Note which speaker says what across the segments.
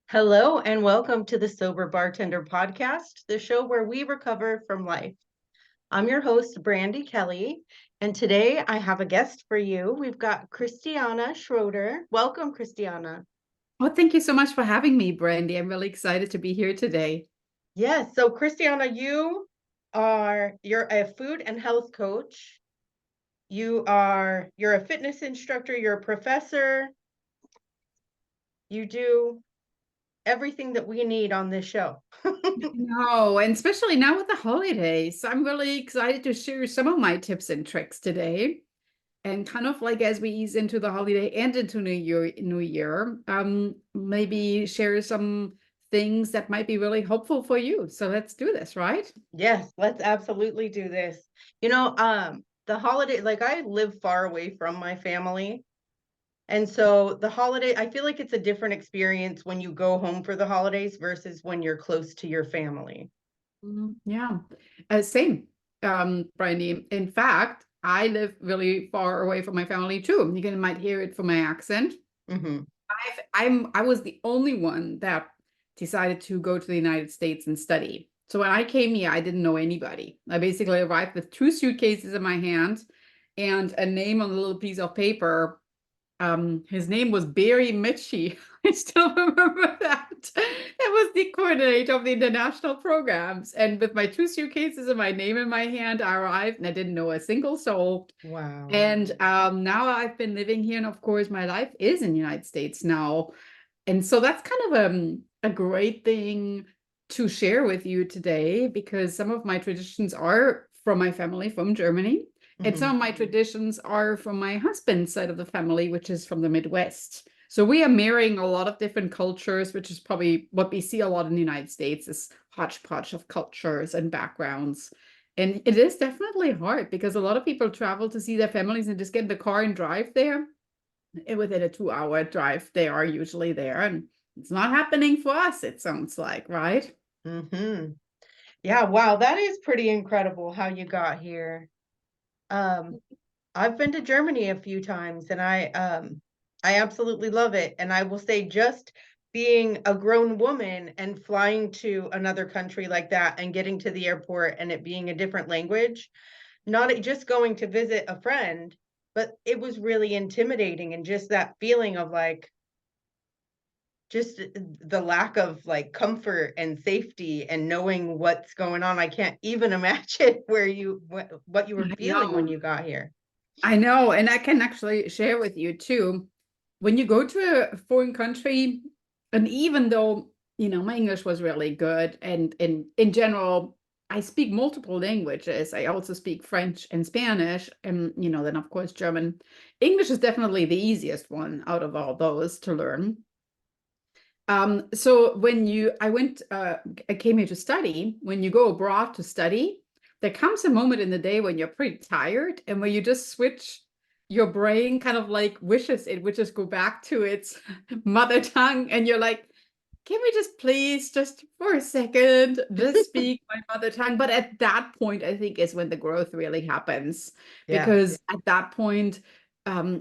Speaker 1: Hello and welcome to the Sober Bartender podcast, the show where we recover from life. I'm your host, Brandy Kelly, and today I have a guest for you. We've got Christiane Schroeter. Welcome, Christiane.
Speaker 2: Well, thank you so much for having me, Brandy. I'm really excited to be here today.
Speaker 1: Yes, so Christiane, you're a food and health coach. You're a fitness instructor, you're a professor. You do everything that we need on this show.
Speaker 2: No, and especially now with the holidays, I'm really excited to share some of my tips and tricks today. And kind of like as we ease into the holiday and into New Year, maybe share some things that might be really helpful for you. So let's do this, right?
Speaker 1: Yes, let's absolutely do this. The holiday, like I live far away from my family. And so the holiday, I feel like it's a different experience when you go home for the holidays versus when you're close to your family.
Speaker 2: Yeah, same, Brandy. In fact, I live really far away from my family too. Might hear it from my accent.
Speaker 1: Hmm.
Speaker 2: I was the only one that decided to go to the United States and study. So when I came here, I didn't know anybody. I basically arrived with two suitcases in my hand and a name on a little piece of paper. His name was Barry Mitchie. I still remember that. That was the coordinator of the international programs. And with my two suitcases and my name in my hand, I arrived and I didn't know a single soul.
Speaker 1: Wow.
Speaker 2: And now I've been living here, and of course, my life is in the United States now. And so that's kind of a great thing to share with you today because some of my traditions are from my family from Germany. And some
Speaker 1: Hmm.
Speaker 2: of my traditions are from my husband's side of the family, which is from the Midwest. So we are marrying a lot of different cultures, which is probably what we see a lot in the United States, is hodgepodge of cultures and backgrounds. And it is definitely hard because a lot of people travel to see their families and just get in the car and drive there. And within a 2-hour drive, they are usually there. And it's not happening for us, it sounds like, right?
Speaker 1: Hmm. Yeah, wow, that is pretty incredible how you got here. Um, I've been to Germany a few times and I absolutely love it. And I will say just being a grown woman and flying to another country like that and getting to the airport and it being a different language, not just going to visit a friend, but it was really intimidating and just that feeling of like just the lack of like comfort and safety and knowing what's going on. I can't even imagine what you were
Speaker 2: I
Speaker 1: feeling when
Speaker 2: know.
Speaker 1: you got here.
Speaker 2: I know. And I can actually share with you too. When you go to a foreign country, and even though, my English was really good, and in general, I speak multiple languages. I also speak French and Spanish, and, then of course, German. English is definitely the easiest one out of all those to learn. So I came here to study. When you go abroad to study, there comes a moment in the day when you're pretty tired and where you just switch your brain kind of like it wishes go back to its mother tongue. And you're like, can we just please, just for a second, just speak my mother tongue? But at that point, I think is when the growth really happens,
Speaker 1: Yeah.
Speaker 2: because at that point,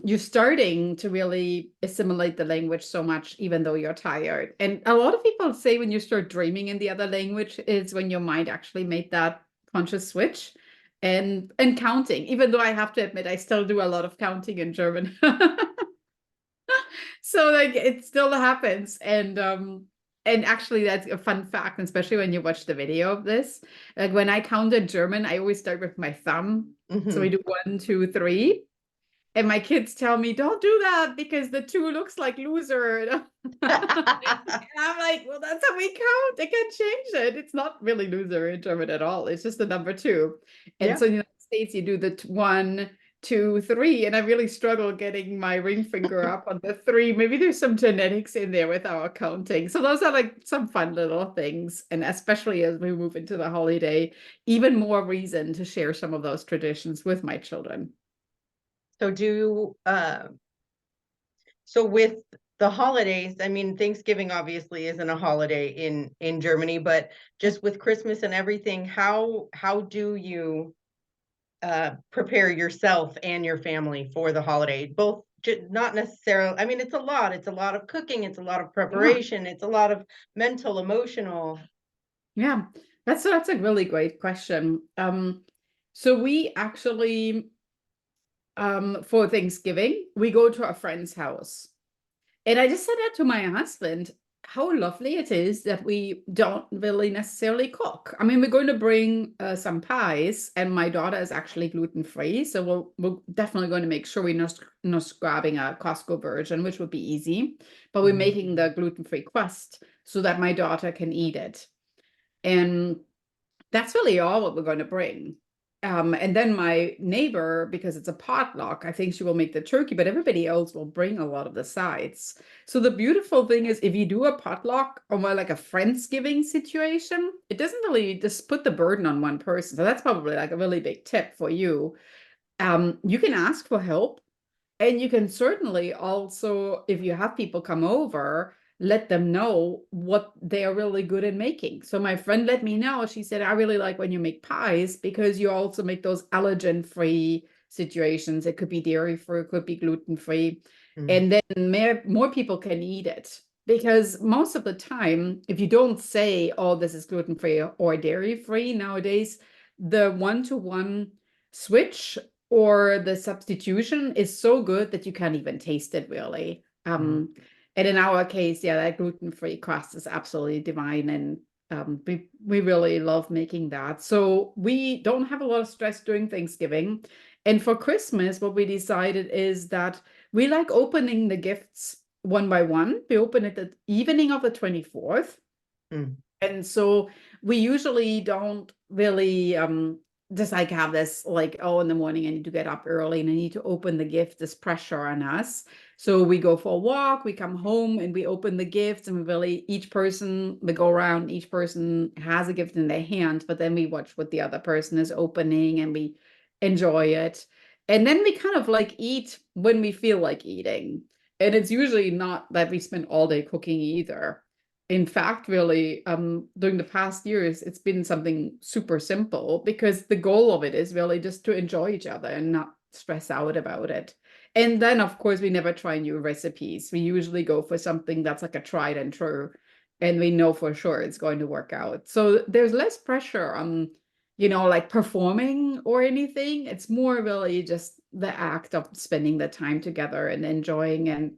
Speaker 2: you're starting to really assimilate the language so much, even though you're tired. And a lot of people say when you start dreaming in the other language is when your mind actually made that conscious switch and counting. Even though I have to admit, I still do a lot of counting in German. So like it still happens. And actually that's a fun fact, especially when you watch the video of this. Like when I count in German, I always start with my thumb. So we
Speaker 1: Hmm.
Speaker 2: do 1, 2, 3. And my kids tell me, don't do that because the two looks like loser. And I'm like, well, that's how we count. I can't change it. It's not really loser in German at all. It's just the number two. And
Speaker 1: Yeah.
Speaker 2: so in the United States, you do the 1, 2, 3. And I really struggle getting my ring finger up on the three. Maybe there's some genetics in there with our counting. So those are like some fun little things. And especially as we move into the holiday, even more reason to share some of those traditions with my children.
Speaker 1: So so with the holidays, I mean, Thanksgiving obviously isn't a holiday in Germany, but just with Christmas and everything, how do you prepare yourself and your family for the holiday, both not necessarily, I mean, it's a lot. It's a lot of cooking, it's a lot of
Speaker 2: Yeah,
Speaker 1: preparation, it's a lot of mental, emotional.
Speaker 2: yeah. That's a really great question. So we actually, for Thanksgiving, we go to a friend's house. And I just said that to my husband, how lovely it is that we don't really necessarily cook. I mean, we're going to bring some pies, and my daughter is actually gluten-free, so we're definitely going to make sure we're not grabbing a Costco version, which would be easy. But we're
Speaker 1: Mhm.
Speaker 2: making the gluten-free crust so that my daughter can eat it. And that's really all what we're going to bring. And then my neighbor, because it's a potluck, I think she will make the turkey, but everybody else will bring a lot of the sides. So the beautiful thing is, if you do a potluck or more like a Friendsgiving situation, it doesn't really just put the burden on one person. So that's probably like a really big tip for you. You can ask for help. And you can certainly also, if you have people come over, let them know what they are really good at making. So my friend let me know, she said, I really like when you make pies because you also make those allergen-free situations. It could be dairy-free, it could be gluten-free.
Speaker 1: Mm.
Speaker 2: And then more people can eat it. Because most of the time, if you don't say, oh, this is gluten-free or dairy-free nowadays, the one-to-one switch or the substitution is so good that you can't even taste it really.
Speaker 1: Mm.
Speaker 2: And in our case, yeah, that gluten-free crust is absolutely divine, and we really love making that. So we don't have a lot of stress during Thanksgiving. And for Christmas, what we decided is that we like opening the gifts one by one. We open it at the evening of the 24th.
Speaker 1: Mm.
Speaker 2: And so we usually don't really just like have this like, oh, in the morning I need to get up early and I need to open the gift, this pressure on us. So we go for a walk, we come home and we open the gifts, and we really, each person, we go around, each person has a gift in their hand, but then we watch what the other person is opening and we enjoy it. And then we kind of like eat when we feel like eating. And it's usually not that we spend all day cooking either. In fact, really, during the past years, it's been something super simple because the goal of it is really just to enjoy each other and not stress out about it. And then, of course, we never try new recipes. We usually go for something that's like a tried and true, and we know for sure it's going to work out. So there's less pressure on, like performing or anything. It's more really just the act of spending the time together and enjoying, and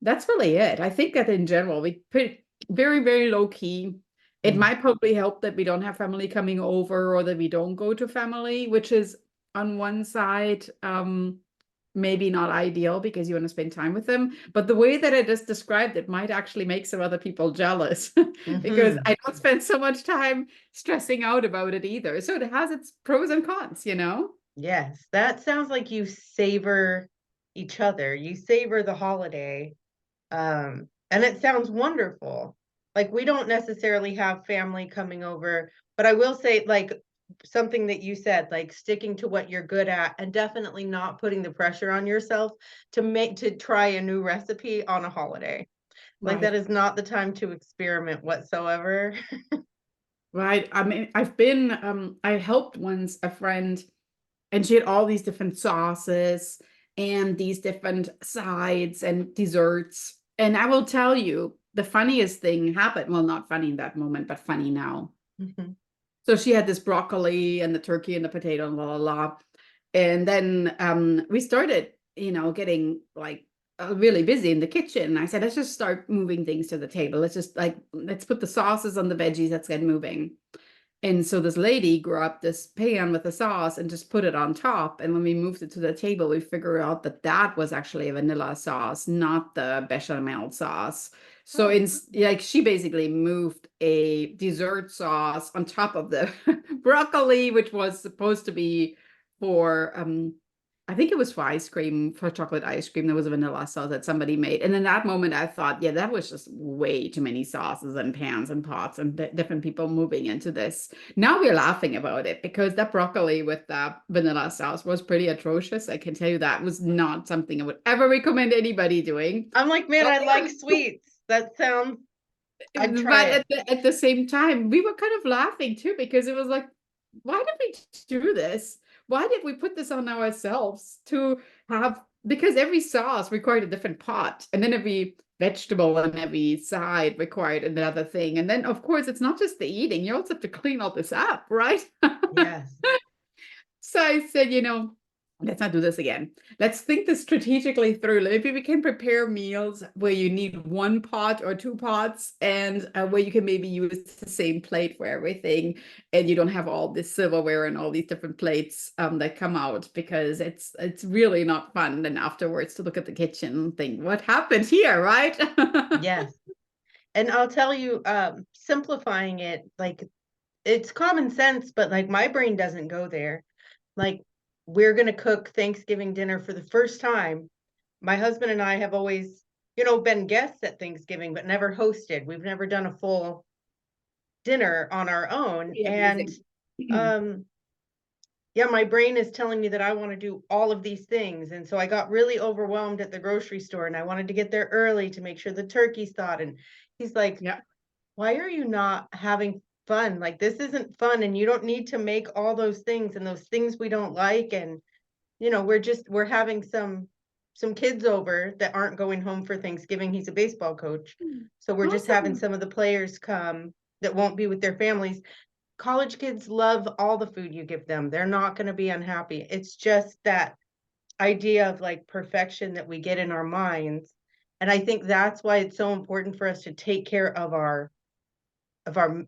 Speaker 2: that's really it. I think that in general, we put very, very low key. It
Speaker 1: Mm.
Speaker 2: might probably help that we don't have family coming over or that we don't go to family, which is on one side, maybe not ideal because you want to spend time with them. But the way that I just described it might actually make some other people jealous because
Speaker 1: Mhm.
Speaker 2: I don't spend so much time stressing out about it either. So it has its pros and cons.
Speaker 1: Yes, that sounds like you savor each other. You savor the holiday. And it sounds wonderful. Like, we don't necessarily have family coming over, but I will say, like, something that you said, like, sticking to what you're good at and definitely not putting the pressure on yourself to try a new recipe on a holiday. Like, that
Speaker 2: Right.
Speaker 1: is not the time to experiment whatsoever.
Speaker 2: Right. I mean, I helped once a friend, and she had all these different sauces and these different sides and desserts. And I will tell you, the funniest thing happened. Well, not funny in that moment, but funny now.
Speaker 1: Mhm.
Speaker 2: So she had this broccoli and the turkey and the potato and la la la. And then we started, getting like really busy in the kitchen. And I said, let's just start moving things to the table. Let's put the sauces on the veggies. Let's get moving. And so this lady grabbed this pan with the sauce and just put it on top. And when we moved it to the table, we figured out that that was actually a vanilla sauce, not the bechamel sauce. So
Speaker 1: Oh.
Speaker 2: it's like she basically moved a dessert sauce on top of the broccoli, which was supposed to be for I think it was for ice cream, for chocolate ice cream. There was a vanilla sauce that somebody made. And in that moment, I thought, yeah, that was just way too many sauces and pans and pots and different people moving into this. Now we're laughing about it because that broccoli with that vanilla sauce was pretty atrocious. I can tell you that was not something I would ever recommend anybody doing.
Speaker 1: I'm like, "Man,
Speaker 2: But
Speaker 1: I like sweets." That sounds, I'd try
Speaker 2: but
Speaker 1: it.
Speaker 2: at the same time, we were kind of laughing too because it was like, why did we do this? Why did we put this on ourselves to have because every sauce required a different pot, and then every vegetable and every side required another thing. And then, of course, it's not just the eating, you also have to clean all this up, right?
Speaker 1: Yes.
Speaker 2: So I said, let's not do this again. Let's think this strategically through. Maybe we can prepare meals where you need one pot or two pots, and where you can maybe use the same plate for everything, and you don't have all this silverware and all these different plates that come out, because it's really not fun then afterwards to look at the kitchen and think, what happened here, right?
Speaker 1: Yes. And I'll tell you, simplifying it, like it's common sense, but like my brain doesn't go there. Like we're gonna cook Thanksgiving dinner for the first time. My husband and I have always, been guests at Thanksgiving, but never hosted. We've never done a full dinner on our own.
Speaker 2: Be
Speaker 1: And
Speaker 2: amazing.
Speaker 1: um, yeah, my brain is telling me that I want to do all of these things. And so I got really overwhelmed at the grocery store and I wanted to get there early to make sure the turkey's thawed. And he's like,
Speaker 2: Yeah.
Speaker 1: why are you not having fun? Like this isn't fun and you don't need to make all those things and those things we don't like. And we're having some kids over that aren't going home for Thanksgiving. He's a baseball coach. So we're just having
Speaker 2: Awesome.
Speaker 1: some of the players come that won't be with their families. College kids love all the food you give them. They're not going to be unhappy. It's just that idea of like perfection that we get in our minds. And I think that's why it's so important for us to take care of our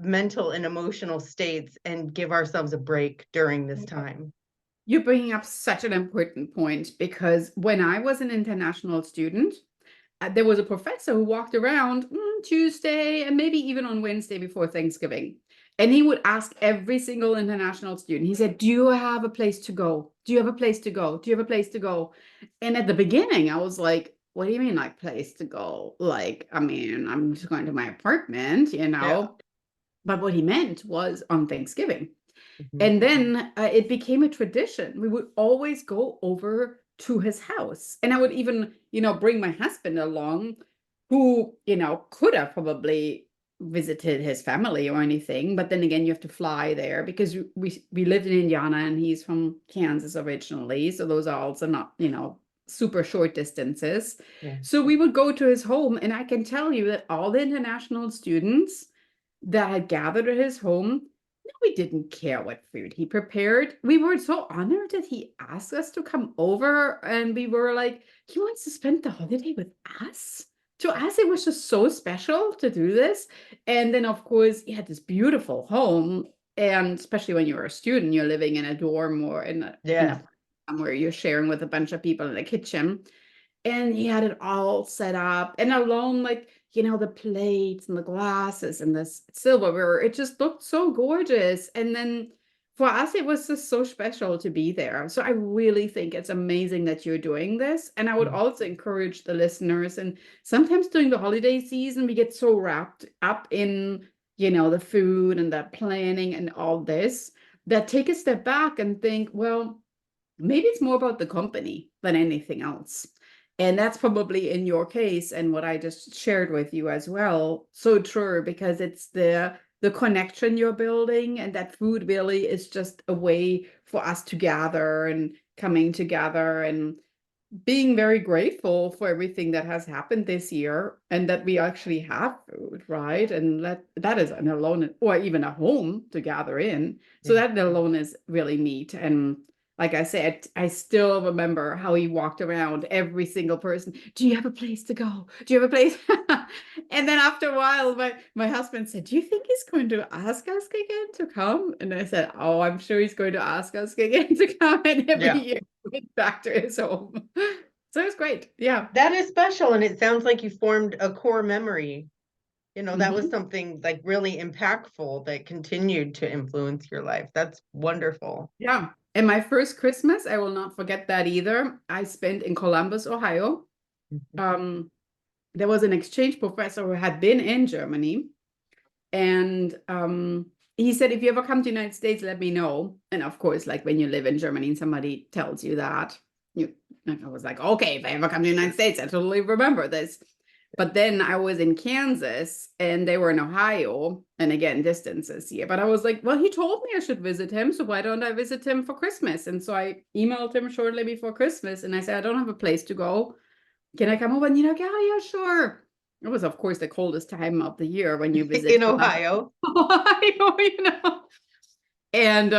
Speaker 1: mental and emotional states and give ourselves a break during this time.
Speaker 2: You're bringing up such an important point, because when I was an international student, there was a professor who walked around Tuesday and maybe even on Wednesday before Thanksgiving. And he would ask every single international student, he said, do you have a place to go? Do you have a place to go? Do you have a place to go? And at the beginning, I was like, what do you mean, like, place to go? Like, I mean, I'm just going to my apartment,
Speaker 1: Yeah.
Speaker 2: But what he meant was on Thanksgiving.
Speaker 1: Mhm.
Speaker 2: And then it became a tradition. We would always go over to his house. And I would even, bring my husband along, who, could have probably visited his family or anything. But then again, you have to fly there, because we lived in Indiana and he's from Kansas originally. So those are also not, super short distances.
Speaker 1: Yeah.
Speaker 2: So we would go to his home. And I can tell you that all the international students that had gathered at his home, no, we didn't care what food he prepared. We were so honored that he asked us to come over, and we were like, he wants to spend the holiday with us. To us, it was just so special to do this. And then, of course, he had this beautiful home. And especially when you're a student, you're living in a dorm or in a
Speaker 1: Yes.
Speaker 2: where you're sharing with a bunch of people in the kitchen. And he had it all set up, and alone, like, the plates and the glasses and this silverware, it just looked so gorgeous. And then for us, it was just so special to be there. So I really think it's amazing that you're doing this. And I would
Speaker 1: Mm.
Speaker 2: also encourage the listeners, and sometimes during the holiday season, we get so wrapped up in, the food and the planning and all this, that take a step back and think, well, maybe it's more about the company than anything else. And that's probably in your case, and what I just shared with you as well, so true, because it's the connection you're building, and that food really is just a way for us to gather and coming together and being very grateful for everything that has happened this year, and that we actually have food, right? And that is an alone, or even a home to gather in. So
Speaker 1: Yeah.
Speaker 2: that alone is really neat. And like I said, I still remember how he walked around every single person. Do you have a place to go? Do you have a place? And then after a while, my husband said, do you think he's going to ask us again to come? And I said, oh, I'm sure he's going to ask us again to come. And every
Speaker 1: Yeah.
Speaker 2: year went back to his home. So it was great. Yeah.
Speaker 1: That is special, and it sounds like you formed a core memory. That was
Speaker 2: Mhm.
Speaker 1: something like really impactful that continued to influence your life. That's wonderful.
Speaker 2: Yeah. And my first Christmas, I will not forget that either. I spent in Columbus, Ohio.
Speaker 1: Mhm.
Speaker 2: Um, there was an exchange professor who had been in Germany. And he said, if you ever come to the United States, let me know. And of course, like when you live in Germany and somebody tells you that, I was like, okay, if I ever come to the United States, I totally remember this. But then I was in Kansas and they were in Ohio. And again, distances here. But I was like, well, he told me I should visit him. So why don't I visit him for Christmas? And so I emailed him shortly before Christmas and I said, I don't have a place to go. Can I come over? And you're like, oh, yeah, sure. It was, of course, the coldest time of the year when you visit
Speaker 1: In Ohio.
Speaker 2: Ohio, And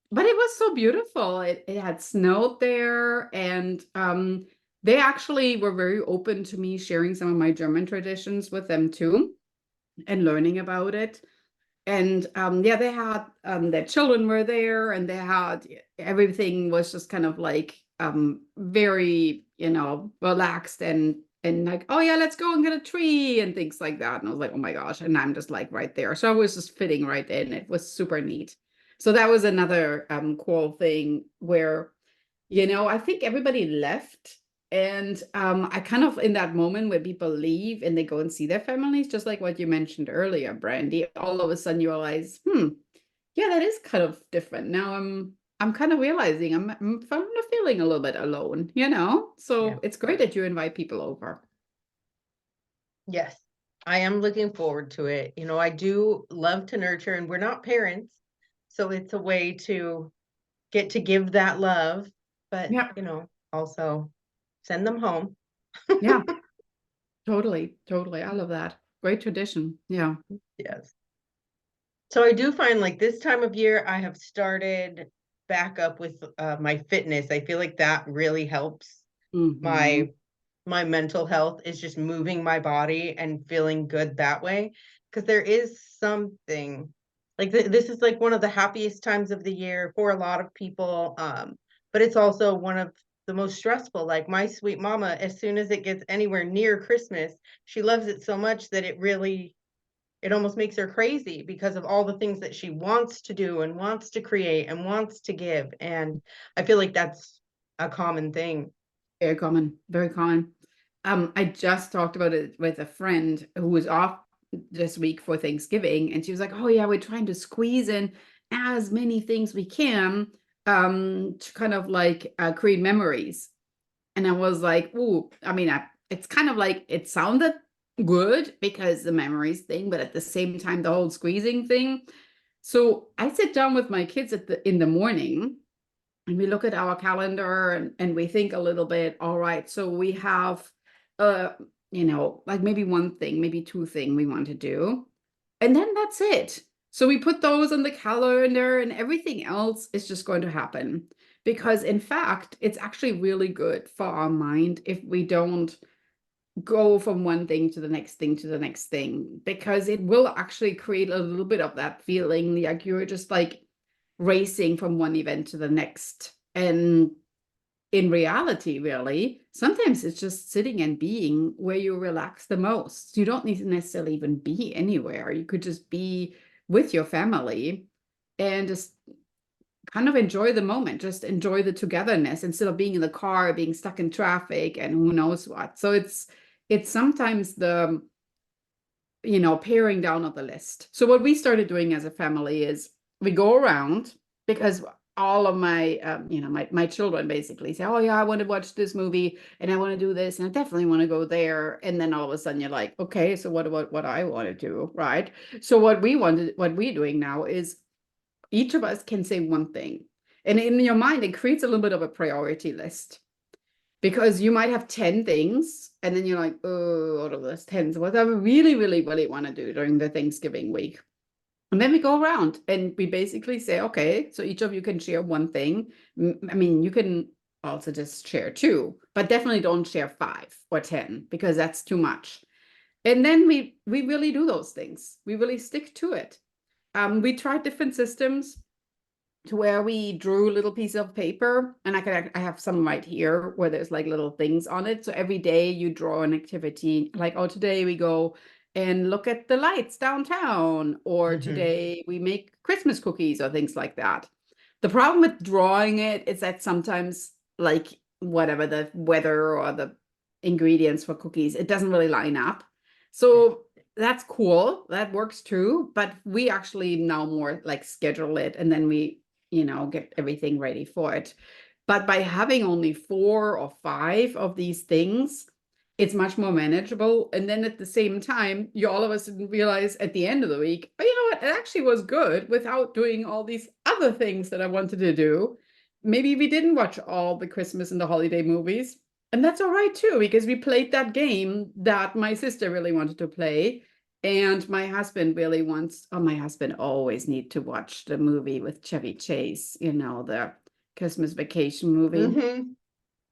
Speaker 2: but it was so beautiful. It had snowed there, and they actually were very open to me sharing some of my German traditions with them too, and learning about it. And yeah, they had their children were there, and they had everything was just kind of like very, relaxed and like, oh yeah, let's go and get a tree and things like that. And I was like, oh my gosh, and I'm just like right there. So I was just fitting right in. It was super neat. So that was another cool thing where, I think everybody left. And I kind of in that moment where people leave and they go and see their families, just like what you mentioned earlier, Brandy, all of a sudden you realize, yeah, that is kind of different. Now I'm kind of realizing I'm feeling a little bit alone, So
Speaker 1: Yeah.
Speaker 2: it's great that you invite people over.
Speaker 1: Yes. I am looking forward to it. I do love to nurture, and we're not parents, so it's a way to get to give that love, but,
Speaker 2: Yeah,
Speaker 1: also send them home.
Speaker 2: yeah, totally, totally. I love that. Great tradition. Yeah.
Speaker 1: Yes. So I do find like this time of year, I have started back up with my fitness. I feel like that really helps
Speaker 2: Hmm.
Speaker 1: my my mental health is just moving my body and feeling good that way. Because there is something like this is like one of the happiest times of the year for a lot of people. But it's also one of the most stressful. Like my sweet mama, as soon as it gets anywhere near Christmas, she loves it so much that it almost makes her crazy because of all the things that she wants to do and wants to create and wants to give. And I feel like that's a common thing.
Speaker 2: Very common, very common. I just talked about it with a friend who was off this week for Thanksgiving, and she was like, "Oh yeah, we're trying to squeeze in as many things we can to kind of like create memories." And I was like, "Ooh, I mean, it's kind of like it sounded good because the memories thing, but at the same time, the whole squeezing thing." So I sit down with my kids in the morning and we look at our calendar and we think a little bit, all right, so we have uh like maybe one thing, maybe two thing we want to do. And then that's it. So we put those on the calendar and everything else is just going to happen. Because in fact, it's actually really good for our mind if we don't go from one thing to the next thing to the next thing, because it will actually create a little bit of that feeling like you're just like racing from one event to the next. And in reality, really, sometimes it's just sitting and being where you relax the most. You don't need to necessarily even be anywhere. You could just be with your family and just kind of enjoy the moment, just enjoy the togetherness instead of being in the car, being stuck in traffic and who knows what. So it's sometimes the paring down of the list. So what we started doing as a family is we go around because all of my my children basically say, oh yeah, I want to watch this movie and I want to do this and I definitely want to go there. And then all of a sudden you're like, okay, so what about what I want to do, right? So what we're doing now is each of us can say one thing, and in your mind it creates a little bit of a priority list, because you might have 10 things and then you're like, oh, out of those 10, so what I really, really, really want to do during the Thanksgiving week. And then we go around and we basically say, okay, so each of you can share one thing. I mean, you can also just share two, but definitely don't share 5 or 10 because that's too much. And then we really do those things. We really stick to it. We tried different systems to where we drew little piece of paper, and I have some right here where there's like little things on it. So every day you draw an activity, like, oh, today we go and look at the lights downtown, or
Speaker 1: Mhm.
Speaker 2: today we make Christmas cookies or things like that. The problem with drawing it is that sometimes, like, whatever the weather or the ingredients for cookies, it doesn't really line up. So that's cool. That works too. But we actually now more like schedule it and then we get everything ready for it. But by having only 4 or 5 of these things, it's much more manageable. And then at the same time, you all of a sudden realize at the end of the week, oh, you know what? It actually was good without doing all these other things that I wanted to do. Maybe we didn't watch all the Christmas and the holiday movies. And that's all right too, because we played that game that my sister really wanted to play. And my husband really wants, oh, my husband always need to watch the movie with Chevy Chase, the Christmas Vacation movie.
Speaker 1: Hmm.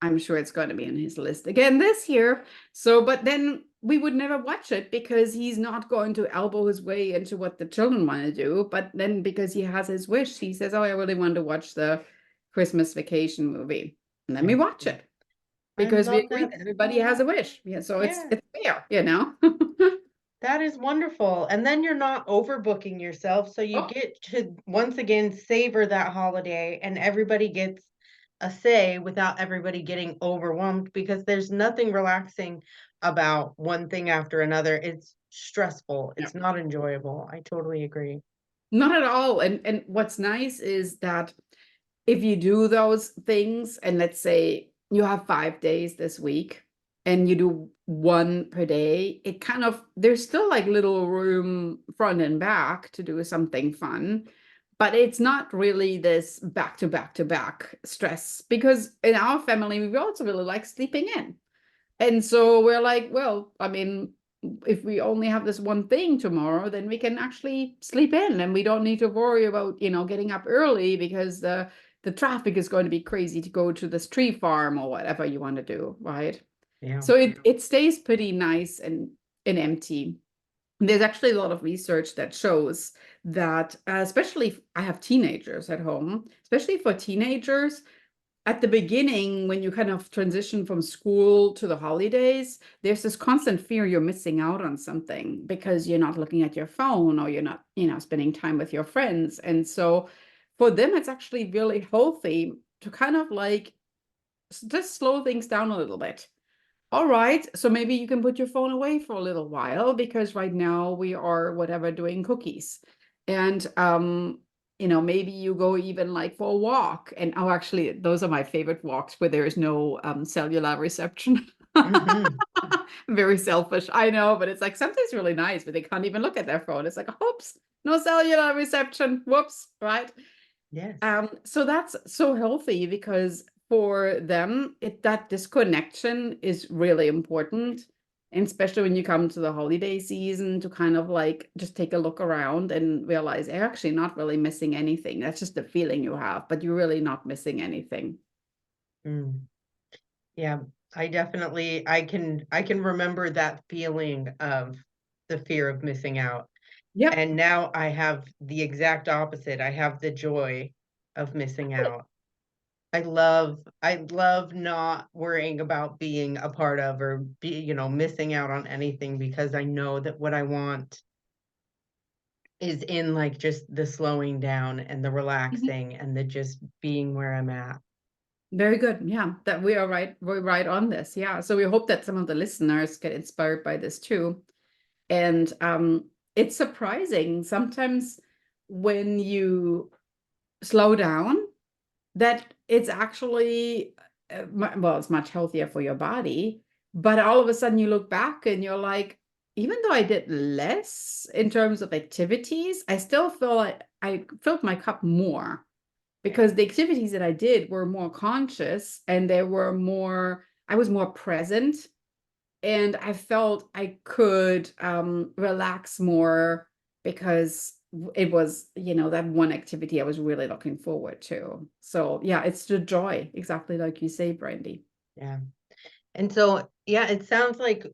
Speaker 2: I'm sure it's going to be on his list again this year. So, but then we would never watch it because he's not going to elbow his way into what the children want to do. But then because he has his wish, he says, oh, I really want to watch the Christmas Vacation movie. And then we watch it
Speaker 1: I
Speaker 2: because we
Speaker 1: love
Speaker 2: agree
Speaker 1: that
Speaker 2: that
Speaker 1: so
Speaker 2: everybody has a
Speaker 1: much.
Speaker 2: wish. Yeah, so it's
Speaker 1: Yeah.
Speaker 2: it's fair.
Speaker 1: That is wonderful. And then you're not overbooking yourself. So you
Speaker 2: Oh,
Speaker 1: get to once again savor that holiday and everybody gets a say without everybody getting overwhelmed because there's nothing relaxing about one thing after another. It's stressful.
Speaker 2: yeah.
Speaker 1: It's not enjoyable. I totally agree.
Speaker 2: Not at all. And what's nice is that if you do those things, and let's say you have 5 days this week and you do one per day, it kind of, there's still like little room front and back to do something fun, but it's not really this back to back to back stress, because in our family, we also really like sleeping in. And so we're like, well, I mean, if we only have this one thing tomorrow, then we can actually sleep in and we don't need to worry about, getting up early because the traffic is going to be crazy to go to this tree farm or whatever you want to do, right?
Speaker 1: Yeah.
Speaker 2: So it stays pretty nice and empty. There's actually a lot of research that shows that, especially I have teenagers at home, especially for teenagers, at the beginning, when you kind of transition from school to the holidays, there's this constant fear you're missing out on something because you're not looking at your phone or you're not, spending time with your friends. And so for them, it's actually really healthy to kind of like just slow things down a little bit. All right, so maybe you can put your phone away for a little while because right now we are whatever doing cookies. And maybe you go even like for a walk. And oh, actually, those are my favorite walks where there is no cellular reception.
Speaker 1: Hmm.
Speaker 2: Very selfish, I know, but it's like sometimes really nice, but they can't even look at their phone. It's like, oops, no cellular reception. Whoops, right?
Speaker 1: Yes.
Speaker 2: So that's so healthy because for them, that disconnection is really important. And especially when you come to the holiday season to kind of like just take a look around and realize you're actually not really missing anything. That's just the feeling you have, but you're really not missing anything.
Speaker 1: Mm. Yeah. I can remember that feeling of the fear of missing out.
Speaker 2: Yep.
Speaker 1: And now I have the exact opposite. I have the joy of missing out. I love not worrying about being a part of or missing out on anything because I know that what I want is in like just the slowing down and the
Speaker 2: Mhm.
Speaker 1: relaxing and the just being where I'm at.
Speaker 2: Very good. Yeah, that we are right. We're right on this. Yeah. So we hope that some of the listeners get inspired by this too. And it's surprising sometimes when you slow down that it's actually, well, it's much healthier for your body. But all of a sudden you look back and you're like, even though I did less in terms of activities, I still feel like I filled my cup more
Speaker 1: Yeah.
Speaker 2: because the activities that I did were more conscious and they were more, I was more present and I felt I could relax more because it was, that one activity I was really looking forward to. So yeah, it's the joy, exactly like you say, Brandy.
Speaker 1: Yeah. And so, yeah, it sounds like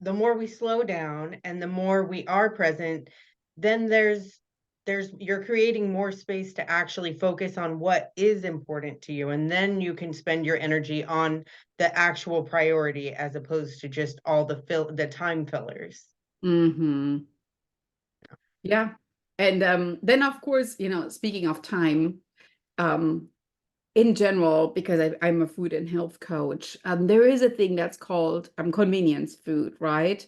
Speaker 1: the more we slow down and the more we are present, then there's you're creating more space to actually focus on what is important to you and then you can spend your energy on the actual priority as opposed to just all the time fillers.
Speaker 2: Hmm. Yeah. And then of course, speaking of time, um, in general, because I'm a food and health coach, there is a thing that's called convenience food, right?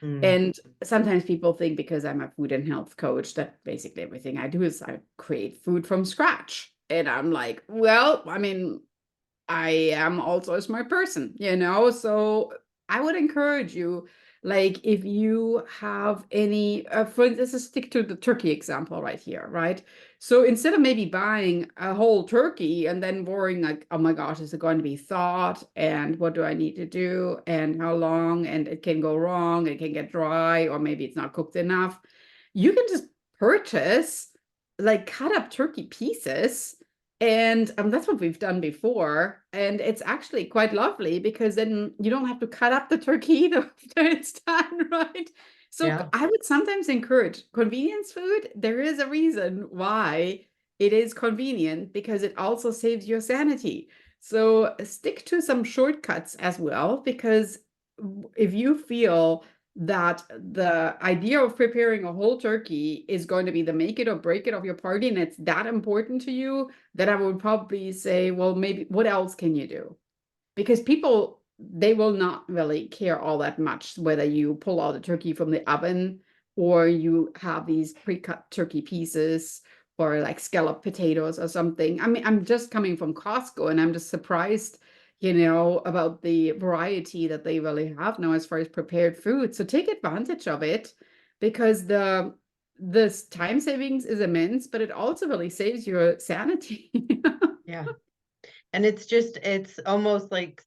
Speaker 1: Mm.
Speaker 2: And sometimes people think because I'm a food and health coach that basically everything I do is I create food from scratch. And I'm like, well, I mean, I am also a smart person, you know? So I would encourage you, like, if you have any, for instance, let's stick to the turkey example right here, right? So instead of maybe buying a whole turkey and then worrying like, oh my gosh, is it going to be thawed? And what do I need to do? And how long? And it can go wrong, it can get dry, or maybe it's not cooked enough. You can just purchase like cut up turkey pieces, and that's what we've done before. And it's actually quite lovely because then you don't have to cut up the turkey either after it's done, right? So
Speaker 1: Yeah.
Speaker 2: I would sometimes encourage convenience food. There is a reason why it is convenient, because it also saves your sanity. So stick to some shortcuts as well, because if you feel that the idea of preparing a whole turkey is going to be the make it or break it of your party, and it's that important to you, then I would probably say, well, maybe what else can you do? Because people, they will not really care all that much whether you pull out a turkey from the oven or you have these pre-cut turkey pieces or like scalloped potatoes or something. I mean, I'm just coming from Costco and I'm just surprised, you know, about the variety that they really have now as far as prepared food. So take advantage of it, because this time savings is immense, but it also really saves your sanity.
Speaker 1: Yeah. And it's almost like,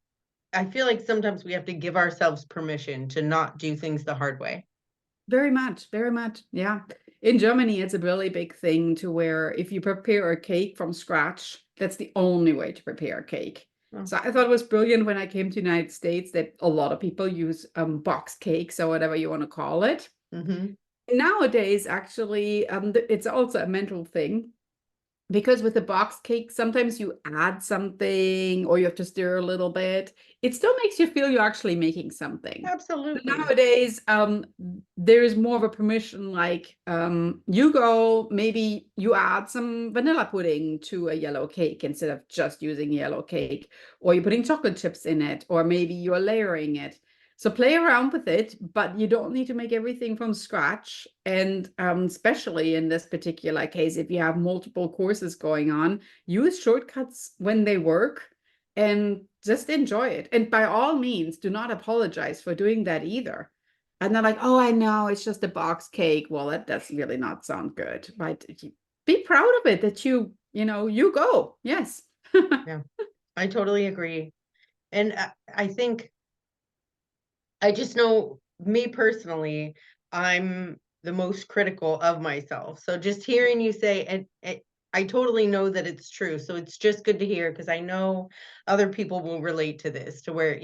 Speaker 1: I feel like sometimes we have to give ourselves permission to not do things the hard way.
Speaker 2: Very much, very much. Yeah. In Germany, it's a really big thing to where if you prepare a cake from scratch, that's the only way to prepare a cake.
Speaker 1: Oh.
Speaker 2: So I thought it was brilliant when I came to the United States that a lot of people use box cakes or whatever you want to call it.
Speaker 1: Mm-hmm.
Speaker 2: Nowadays, actually, it's also a mental thing, because with the box cake, sometimes you add something or you have to stir a little bit. It still makes you feel you're actually making something.
Speaker 1: Absolutely.
Speaker 2: Nowadays, there is more of a permission, like you go, maybe you add some vanilla pudding to a yellow cake instead of just using yellow cake, or you're putting chocolate chips in it, or maybe you're layering it. So play around with it, but you don't need to make everything from scratch. And especially in this particular case, if you have multiple courses going on, use shortcuts when they work and just enjoy it. And by all means, do not apologize for doing that either. And they're like, oh, I know, it's just a box cake. Well, that does really not sound good, right? Be proud of it that you go. Yes.
Speaker 1: Yeah, I totally agree. And I think, I just know me personally, I'm the most critical of myself. So just hearing you say, and I totally know that it's true. So it's just good to hear, because I know other people will relate to this, to where,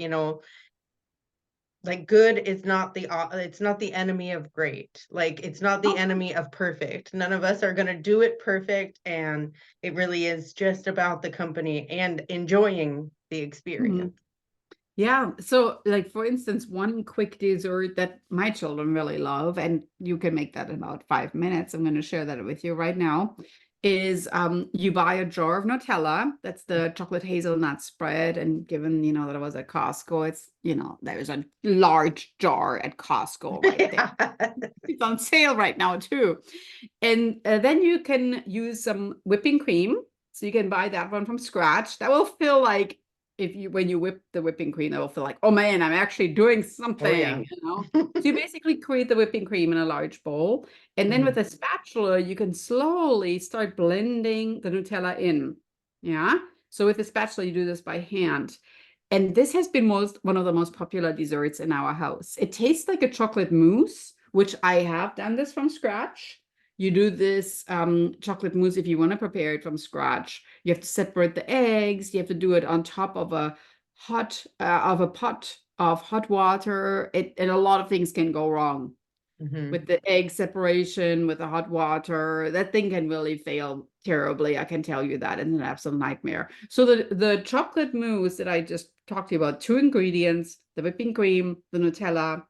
Speaker 1: like, good is not it's not the enemy of great. Like, it's not the enemy of perfect. None of us are going to do it perfect. And it really is just about the company and enjoying the
Speaker 2: Mhm.
Speaker 1: experience.
Speaker 2: Yeah. So, like, for instance, one quick dessert that my children really love, and you can make that in about 5 minutes. I'm going to share that with you right now. Is you buy a jar of Nutella. That's the chocolate hazelnut spread. And given, that I was at Costco, there's a large jar at Costco right there.
Speaker 1: Yeah.
Speaker 2: It's on sale right now, too. And then you can use some whipping cream. So you can buy that one from scratch. That will feel like, when you whip the whipping cream, that will feel like, oh man, I'm actually doing
Speaker 1: Oh, yeah.
Speaker 2: something. So you basically create the whipping cream in a large bowl. And then with
Speaker 1: Mhm.
Speaker 2: a spatula, you can slowly start blending the Nutella in. Yeah. So with the spatula, you do this by hand. And this has been one of the most popular desserts in our house. It tastes like a chocolate mousse, which I have done this from scratch. You do this chocolate mousse if you want to prepare it from scratch. You have to separate the eggs. You have to do it on top of a pot of hot water. And a lot of things can go wrong
Speaker 1: Mhm.
Speaker 2: with the egg separation, with the hot water. That thing can really fail terribly. I can tell you that. It's an absolute nightmare. So the chocolate mousse that I just talked to you about, 2 ingredients, the whipping cream, the Nutella.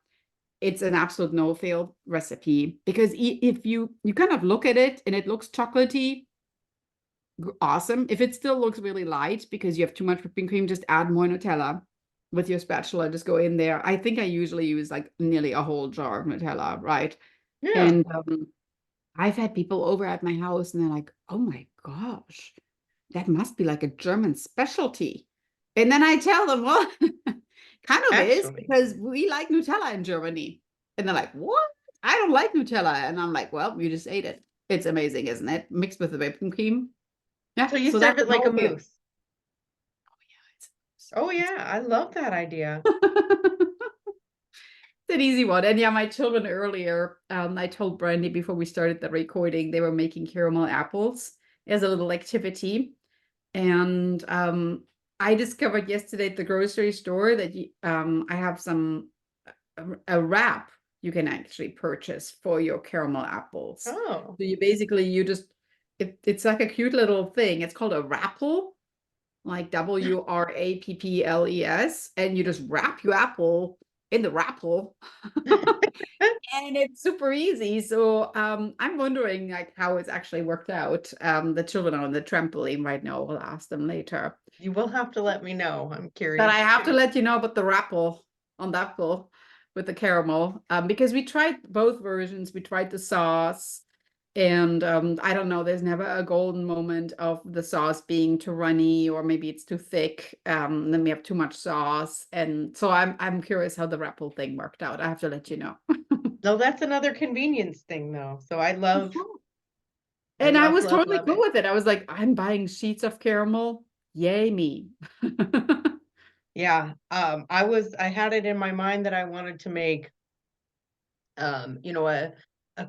Speaker 2: It's an absolute no-fail recipe, because if you kind of look at it and it looks chocolatey, awesome. If it still looks really light because you have too much whipping cream, just add more Nutella with your spatula. Just go in there. I think I usually use like nearly a whole jar of Nutella, right?
Speaker 1: Yeah.
Speaker 2: And I've had people over at my house and they're like, oh my gosh, that must be like a German specialty. And then I tell them, well, kind of is
Speaker 1: Actually.
Speaker 2: because we like Nutella in Germany. And they're like, what? I don't like Nutella. And I'm like, well, you just ate it. It's amazing, isn't it? Mixed with the whipping cream. Yeah.
Speaker 1: So you
Speaker 2: So
Speaker 1: serve
Speaker 2: that's
Speaker 1: it
Speaker 2: an
Speaker 1: like a
Speaker 2: old bit.
Speaker 1: mousse. Oh
Speaker 2: It's
Speaker 1: yeah, I love that idea.
Speaker 2: an easy one. And yeah, my children earlier, I told Brandy before we started the recording, they were making caramel apples as a little activity. And I discovered yesterday at the grocery store that I have a wrap you can actually purchase for your caramel apples.
Speaker 1: Oh.
Speaker 2: So you just it's like a cute little thing. It's called a wrapple, like WRAPPLES, and you just wrap your apple in the wrapple. And it's super easy. So I'm wondering like how it's actually worked out. The children are on the trampoline right now. We'll ask them later.
Speaker 1: You will have to let me know. I'm
Speaker 2: But I
Speaker 1: curious
Speaker 2: have to
Speaker 1: too.
Speaker 2: let you know about the wrapple on that apple with the caramel, because we tried both versions. We tried the sauce, and I don't know. There's never a golden moment of the sauce being too runny, or maybe it's too thick. Then we have too much sauce, and so I'm curious how the wrapple thing worked out. I have to let you know.
Speaker 1: No, that's another convenience thing though. So I
Speaker 2: And I
Speaker 1: love,
Speaker 2: was
Speaker 1: love,
Speaker 2: totally
Speaker 1: love
Speaker 2: cool
Speaker 1: it.
Speaker 2: with it. I was like, I'm buying sheets of caramel. Yay me.
Speaker 1: Yeah. I had it in my mind that I wanted to make you know, a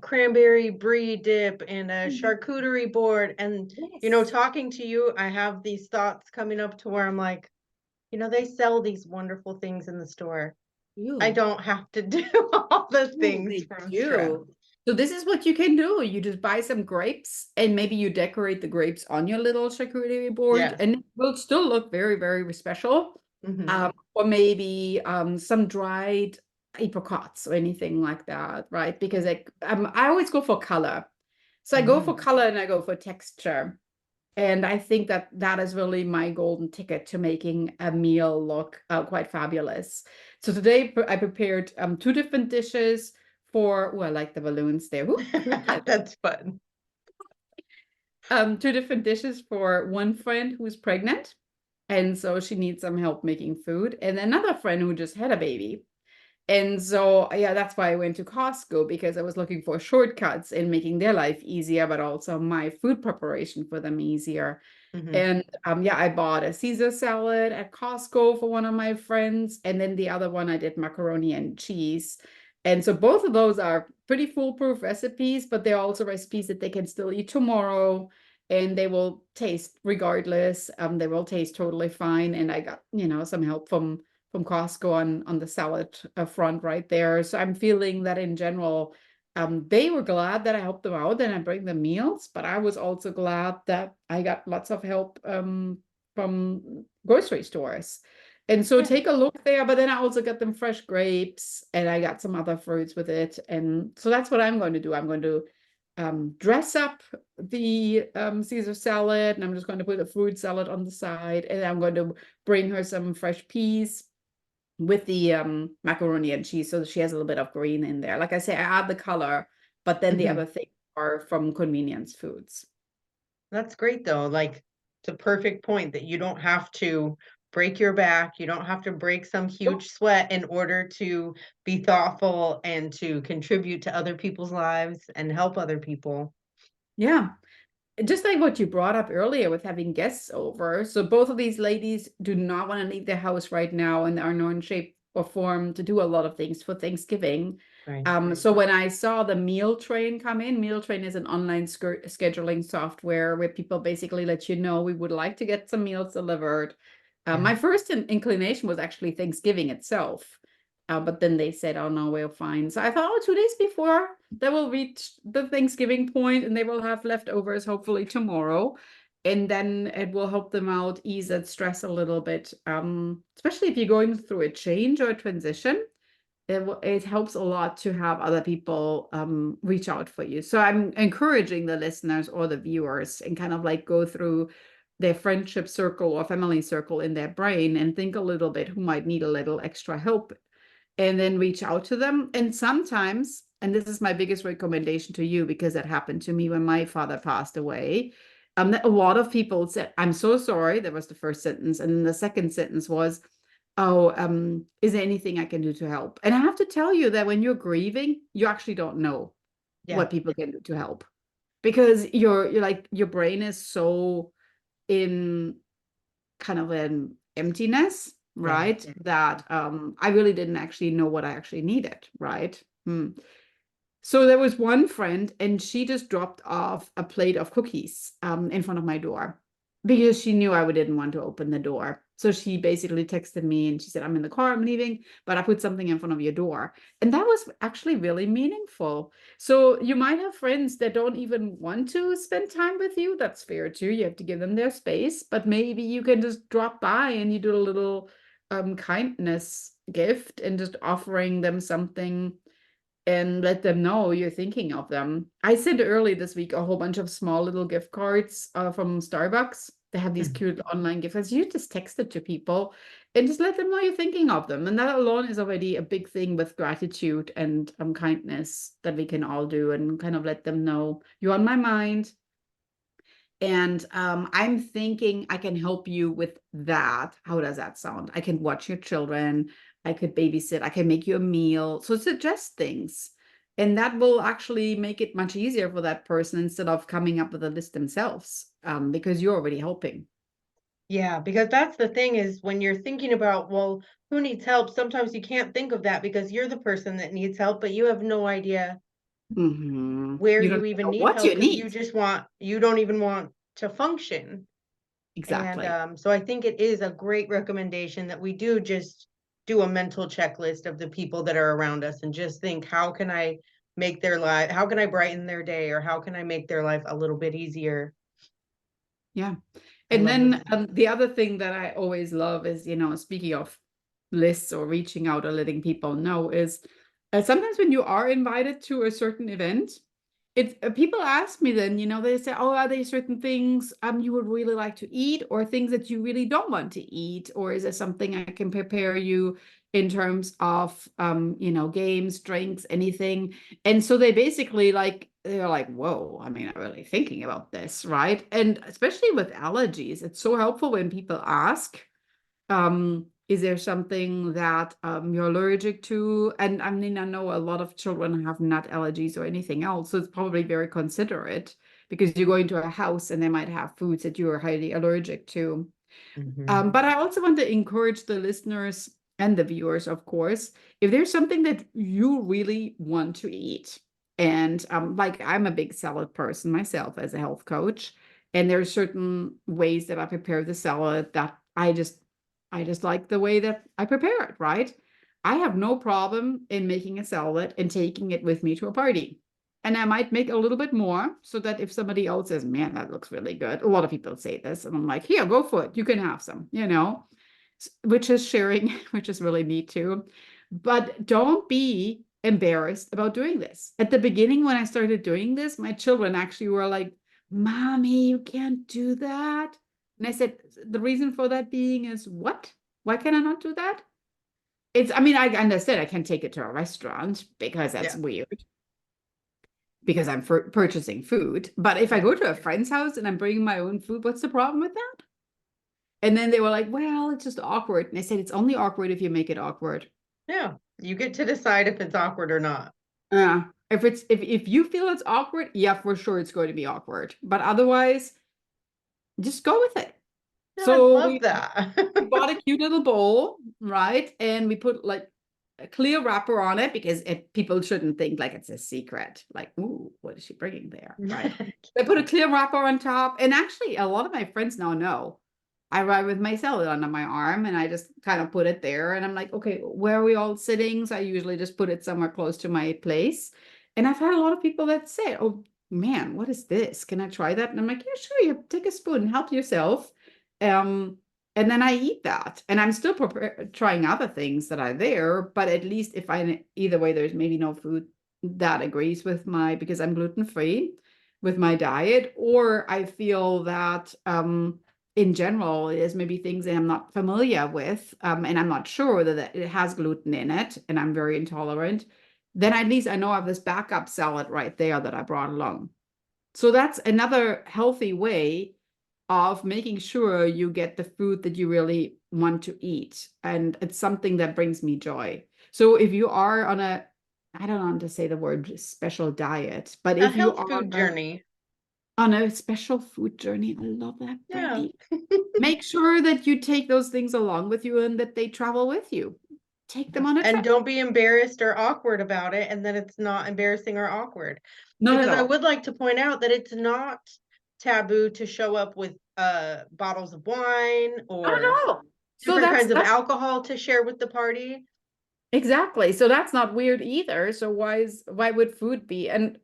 Speaker 1: cranberry brie dip and a
Speaker 2: Mhm.
Speaker 1: charcuterie board. And, you know,
Speaker 2: Yes.
Speaker 1: talking to you, I have these thoughts coming up to where I'm like, you know, they sell these wonderful things in the store. I
Speaker 2: You.
Speaker 1: don't have to do all the
Speaker 2: Oh,
Speaker 1: things
Speaker 2: they
Speaker 1: from scratch.
Speaker 2: do. So this is what you can do. You just buy some grapes and maybe you decorate the grapes on your little charcuterie board
Speaker 1: Yes.
Speaker 2: and it will still look very, very special.
Speaker 1: Hmm.
Speaker 2: Or maybe some dried apricots or anything like that, right? Because I always go for color. So I go for
Speaker 1: Mm.
Speaker 2: color and I go for texture. And I think that that is really my golden ticket to making a meal look quite fabulous. So today I prepared two different dishes for, oh, I like the balloons there. Who did?
Speaker 1: That's fun.
Speaker 2: Two different dishes for one friend who's pregnant. And so she needs some help making food. And another friend who just had a baby. And so, yeah, that's why I went to Costco because I was looking for shortcuts in making their life easier, but also my food preparation for them easier.
Speaker 1: Hmm.
Speaker 2: And yeah, I bought a Caesar salad at Costco for one of my friends. And then the other one, I did macaroni and cheese. And so both of those are pretty foolproof recipes, but they're also recipes that they can still eat tomorrow and they will taste regardless. They will taste totally fine. And I got, some help from Costco on the salad front right there. So I'm feeling that in general, they were glad that I helped them out and I bring them meals, but I was also glad that I got lots of help from grocery stores. And so
Speaker 1: Yeah.
Speaker 2: take a look there, but then I also got them fresh grapes and I got some other fruits with it. And so that's what I'm going to do. I'm going to dress up the Caesar salad and I'm just going to put a fruit salad on the side and I'm going to bring her some fresh peas with the macaroni and cheese so she has a little bit of green in there. Like I say, I add the color, but then the
Speaker 1: Hmm.
Speaker 2: other things are from convenience foods.
Speaker 1: That's great though. Like it's a perfect point that you don't have to break your back. You don't have to break some
Speaker 2: Yep.
Speaker 1: huge sweat in order to be thoughtful and to contribute to other people's lives and help other people.
Speaker 2: Yeah. Just like what you brought up earlier with having guests over. So both of these ladies do not want to leave their house right now and are not in shape or form to do a lot of things for Thanksgiving.
Speaker 1: Right.
Speaker 2: So when I saw the Meal Train come in, Meal Train is an online scheduling software where people basically let you know we would like to get some meals delivered.
Speaker 1: Yeah.
Speaker 2: My first inclination was actually Thanksgiving itself. But then they said, oh no, we're fine. So I thought, oh, 2 days before they will reach the Thanksgiving point and they will have leftovers hopefully tomorrow. And then it will help them out, ease that stress a little bit. Especially if you're going through a change or a transition, it helps a lot to have other people reach out for you. So I'm encouraging the listeners or the viewers and kind of like go through their friendship circle or family circle in their brain and think a little bit who might need a little extra help and then reach out to them. And sometimes, and this is my biggest recommendation to you because that happened to me when my father passed away, A lot of people said, "I'm so sorry." That was the first sentence. And then the second sentence was, "Oh, is there anything I can do to help?" And I have to tell you that when you're grieving, you actually don't know
Speaker 1: Yeah.
Speaker 2: what people can do to help, because you're like, your brain is so in kind of an emptiness,
Speaker 1: Yeah.
Speaker 2: right? That I really didn't actually know what I actually needed, right? So there was one friend, and she just dropped off a plate of cookies in front of my door because she knew I didn't want to open the door. So she basically texted me and she said, "I'm in the car, I'm leaving, but I put something in front of your door." And that was actually really meaningful. So you might have friends that don't even want to spend time with you. That's fair too. You have to give them their space, but maybe you can just drop by and you do a little kindness gift and just offering them something and let them know you're thinking of them. I sent early this week a whole bunch of small little gift cards from Starbucks. They have these
Speaker 1: Mhm.
Speaker 2: cute online gift cards. You just text it to people and just let them know you're thinking of them. And that alone is already a big thing with gratitude and kindness that we can all do, and kind of let them know you're on my mind. And I'm thinking I can help you with that. How does that sound? I can watch your children. I could babysit. I can make you a meal. So suggest things. And that will actually make it much easier for that person instead of coming up with a list themselves, because you're already helping.
Speaker 1: Yeah, because that's the thing is when you're thinking about, well, who needs help? Sometimes you can't think of that because you're the person that needs help, but you have no idea where
Speaker 2: You don't
Speaker 1: you
Speaker 2: even
Speaker 1: even
Speaker 2: know
Speaker 1: need
Speaker 2: what
Speaker 1: help
Speaker 2: you
Speaker 1: because
Speaker 2: need.
Speaker 1: you don't even want to function. And
Speaker 2: Exactly.
Speaker 1: so I think it is a great recommendation that we do just do a mental checklist of the people that are around us and just think, how can I make their life, how can I brighten their day, or how can I make their life a little bit easier?
Speaker 2: Yeah.
Speaker 1: I
Speaker 2: And
Speaker 1: love those
Speaker 2: then
Speaker 1: things.
Speaker 2: the other thing that I always love is, speaking of lists or reaching out or letting people know, is sometimes when you are invited to a certain event, it's people ask me then, they say, "Oh, are there certain things you would really like to eat, or things that you really don't want to eat, or is there something I can prepare you in terms of games, drinks, anything?" And so they're like, "Whoa, I mean, I'm really thinking about this," right? And especially with allergies, it's so helpful when people ask, is there something that you're allergic to? And I mean, I know a lot of children have nut allergies or anything else, so it's probably very considerate because you're going to a house and they might have foods that you are highly allergic to.
Speaker 1: Mhm.
Speaker 2: But I also want to encourage the listeners and the viewers, of course, if there's something that you really want to eat, and like, I'm a big salad person myself as a health coach, and there are certain ways that I prepare the salad that I just like the way that I prepare it, right? I have no problem in making a salad and taking it with me to a party. And I might make a little bit more so that if somebody else says, "Man, that looks really good." A lot of people say this, and I'm like, "Here, go for it. You can have some," which is sharing, which is really neat too. But don't be embarrassed about doing this. At the beginning, when I started doing this, my children actually were like, "Mommy, you can't do that." And I said, "The reason for that being is what? Why can I not do that?" I mean, I understand I can take it to a restaurant because that's
Speaker 1: Yeah,
Speaker 2: weird, because I'm purchasing food. But if I
Speaker 1: yeah,
Speaker 2: go to a friend's house and I'm bringing my own food, what's the problem with that? And then they were like, "Well, it's just awkward." And I said, "It's only awkward if you make it awkward."
Speaker 1: yeah. You get to decide if it's awkward or not.
Speaker 2: If you feel it's awkward, yeah, for sure it's going to be awkward. But otherwise, just go with it.
Speaker 1: Yeah, I
Speaker 2: So
Speaker 1: love
Speaker 2: we
Speaker 1: that.
Speaker 2: bought a cute little bowl, right? And we put like a clear wrapper on it because people shouldn't think like it's a secret. Like, "Ooh, what is she bringing there?" Right? They put a clear wrapper on top. And actually, a lot of my friends now know. I ride with my salad under my arm and I just kind of put it there. And I'm like, "Okay, where are we all sitting?" So I usually just put it somewhere close to my place. And I've had a lot of people that say, "Oh man, what is this? Can I try that?" And I'm like, "Yeah, sure. You take a spoon, help yourself." Um, and then I eat that. And I'm still trying other things that are there, but at least if either way, there's maybe no food that agrees with because I'm gluten free with my diet, or I feel that in general, there's maybe things that I'm not familiar with, and I'm not sure that it has gluten in it, and I'm very intolerant. Then at least I know I have this backup salad right there that I brought along. So that's another healthy way of making sure you get the food that you really want to eat. And it's something that brings me joy. So if you are on a, I don't want to say the word special diet, but
Speaker 1: A
Speaker 2: if you
Speaker 1: health food
Speaker 2: are
Speaker 1: journey.
Speaker 2: on a special food journey, I love that,
Speaker 1: Yeah.
Speaker 2: Brandy. Make sure that you take those things along with you and that they travel with you. Take them on a
Speaker 1: And
Speaker 2: trip.
Speaker 1: don't be embarrassed or awkward about it, and then it's not embarrassing or awkward.
Speaker 2: Not at
Speaker 1: Because I
Speaker 2: all.
Speaker 1: would like to point out that it's not taboo to show up with bottles of wine or
Speaker 2: Oh no. So
Speaker 1: different kinds of
Speaker 2: that's
Speaker 1: alcohol to share with the party.
Speaker 2: exactly. So that's not weird either. So why would food be? And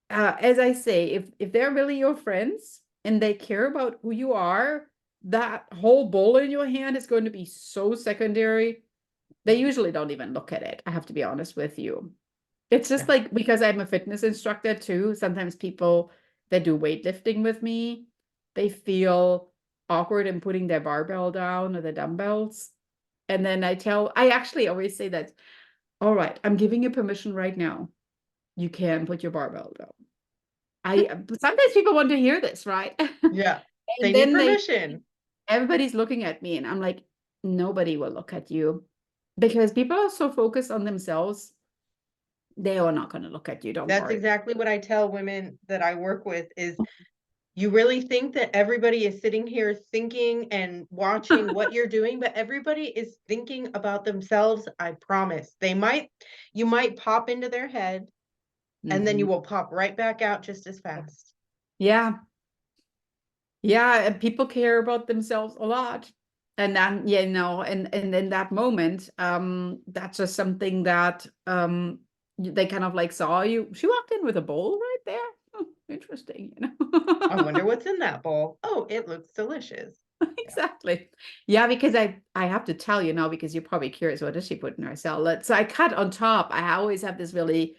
Speaker 2: as I say, if they're really your friends and they care about who you are, that whole bowl in your hand is going to be so secondary. They usually don't even look at it. I have to be honest with you. It's just
Speaker 1: Yeah.
Speaker 2: like because I'm a fitness instructor too, sometimes people that do weightlifting with me, they feel awkward in putting their barbell down or the dumbbells. And then I actually always say that, all right, I'm giving you permission right now. You can put your barbell down. Sometimes people want to hear this, right?
Speaker 1: Yeah. They
Speaker 2: And
Speaker 1: need
Speaker 2: then
Speaker 1: permission.
Speaker 2: everybody's looking at me and I'm like, nobody will look at you because people are so focused on themselves. They are not going to look at you. Don't
Speaker 1: That's
Speaker 2: worry.
Speaker 1: exactly what I tell women that I work with is you really think that everybody is sitting here thinking and watching what you're doing, but everybody is thinking about themselves, I promise. You might pop into their head and then you
Speaker 2: Mhm.
Speaker 1: will pop right back out just as fast.
Speaker 2: Yeah. Yeah. And people care about themselves a lot. And then, and in that moment, that's just something that they kind of like saw you. She walked in with a bowl right there. Oh, interesting,
Speaker 1: I wonder what's in that bowl. Oh, it looks delicious. Yeah.
Speaker 2: Exactly. Yeah, because I have to tell you now, because you're probably curious, what does she put in her salad? So I cut on top. I always have this really,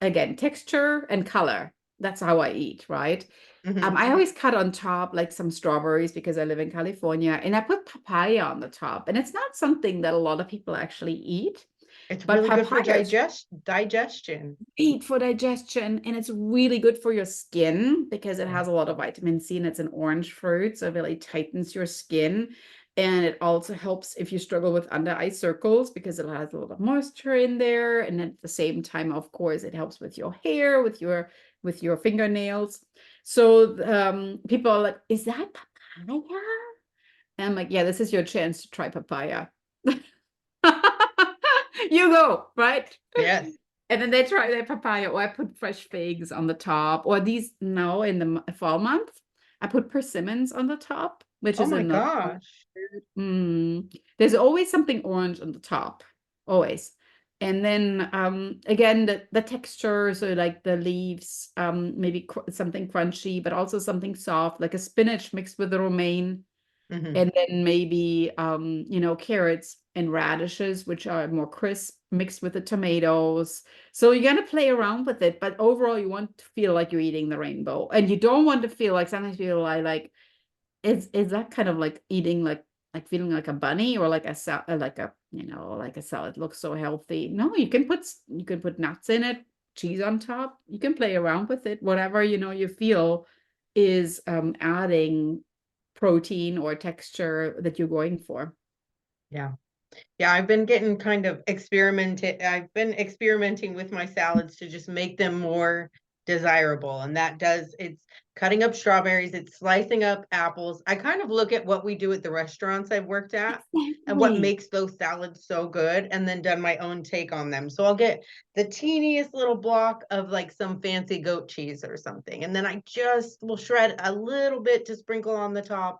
Speaker 2: again, texture and color. That's how I eat, right?
Speaker 1: Mhm.
Speaker 2: I always cut on top like some strawberries because I live in California, and I put papaya on the top. And it's not something that a lot of people actually eat,
Speaker 1: It's
Speaker 2: but
Speaker 1: really good for
Speaker 2: papaya is
Speaker 1: digestion.
Speaker 2: great for digestion, and it's really good for your skin because it
Speaker 1: Yeah.
Speaker 2: has a lot of vitamin C and it's an orange fruit, so it really tightens your skin. And it also helps if you struggle with under eye circles because it has a lot of moisture in there. And at the same time, of course, it helps with your hair, with your fingernails. So people are like, is that papaya? And I'm like, yeah, this is your chance to try papaya. You go, right?
Speaker 1: Yes.
Speaker 2: And then they try their papaya, or I put fresh figs on the top, or these now in the fall month, I put persimmons on the top, which
Speaker 1: Oh
Speaker 2: is
Speaker 1: my
Speaker 2: another.
Speaker 1: gosh.
Speaker 2: There's always something orange on the top, always. And then again, the texture, so like the leaves, maybe something crunchy, but also something soft, like a spinach mixed with the romaine.
Speaker 1: Mhm.
Speaker 2: And then maybe carrots and radishes, which are more crisp, mixed with the tomatoes. So you're gonna play around with it, but overall you want to feel like you're eating the rainbow. And you don't want to feel like, sometimes people are like, is that kind of like eating like feeling like a bunny, or like a like a salad looks so healthy. No, you can put nuts in it, cheese on top. You can play around with it, whatever you feel is adding protein or texture that you're going for.
Speaker 1: Yeah. Yeah, I've been getting kind of I've been experimenting with my salads to just make them more desirable. And it's cutting up strawberries, it's slicing up apples. I kind of look at what we do at the restaurants I've worked at and what
Speaker 2: Exactly.
Speaker 1: makes those salads so good and then done my own take on them. So I'll get the teeniest little block of like some fancy goat cheese or something. And then I just will shred a little bit to sprinkle on the top,